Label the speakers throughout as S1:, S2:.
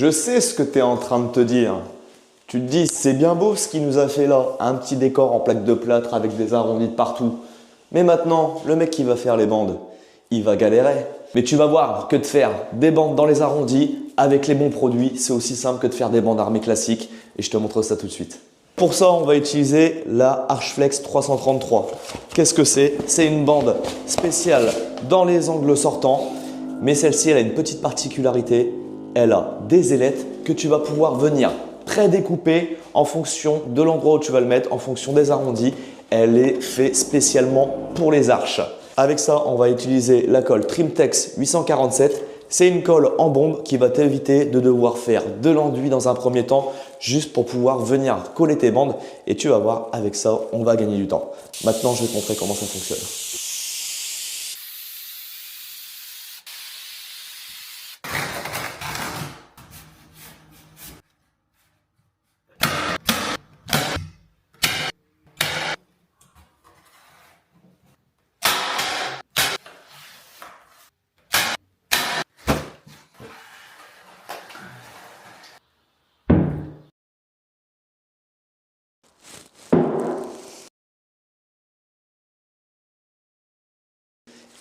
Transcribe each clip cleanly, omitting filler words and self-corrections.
S1: Je sais ce que tu es en train de te dire. Tu te dis, c'est bien beau ce qu'il nous a fait là, un petit décor en plaque de plâtre avec des arrondis de partout. Mais maintenant, le mec qui va faire les bandes, il va galérer. Mais tu vas voir que de faire des bandes dans les arrondis avec les bons produits, c'est aussi simple que de faire des bandes armées classiques. Et je te montre ça tout de suite. Pour ça, on va utiliser la Archflex 333. Qu'est-ce que c'est? C'est une bande spéciale dans les angles sortants. Mais celle-ci, elle a une petite particularité. Elle a des ailettes que tu vas pouvoir venir prédécouper en fonction de l'endroit où tu vas le mettre, en fonction des arrondis. Elle est faite spécialement pour les arches. Avec ça, on va utiliser la colle Trimtex 847. C'est une colle en bombe qui va t'éviter de devoir faire de l'enduit dans un premier temps, juste pour pouvoir venir coller tes bandes. Et tu vas voir, avec ça, on va gagner du temps. Maintenant, je vais te montrer comment ça fonctionne.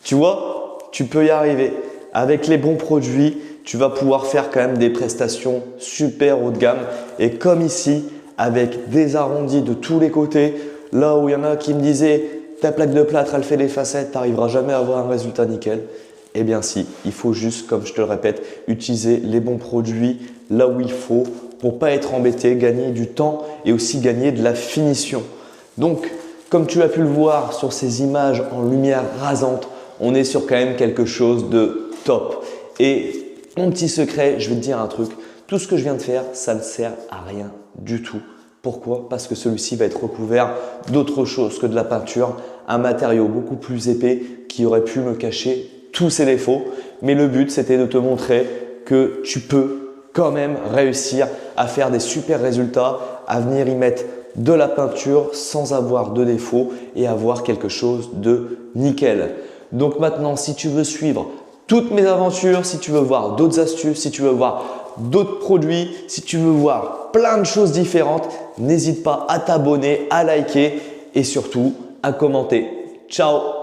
S1: Tu vois, tu peux y arriver. Avec les bons produits, tu vas pouvoir faire quand même des prestations super haut de gamme. Et comme ici, avec des arrondis de tous les côtés, là où il y en a qui me disaient ta plaque de plâtre, elle fait des facettes, tu n'arriveras jamais à avoir un résultat nickel. Eh bien si, il faut juste, comme je te le répète, utiliser les bons produits là où il faut pour ne pas être embêté, gagner du temps et aussi gagner de la finition. Donc, comme tu as pu le voir sur ces images en lumière rasante, on est sur quand même quelque chose de top. Et mon petit secret, je vais te dire un truc, tout ce que je viens de faire, ça ne sert à rien du tout. Pourquoi? Parce que celui-ci va être recouvert d'autre chose que de la peinture, un matériau beaucoup plus épais qui aurait pu me cacher tous ses défauts. Mais le but, c'était de te montrer que tu peux quand même réussir à faire des super résultats, à venir y mettre de la peinture sans avoir de défauts et avoir quelque chose de nickel. Donc maintenant, si tu veux suivre toutes mes aventures, si tu veux voir d'autres astuces, si tu veux voir d'autres produits, si tu veux voir plein de choses différentes, n'hésite pas à t'abonner, à liker et surtout à commenter. Ciao!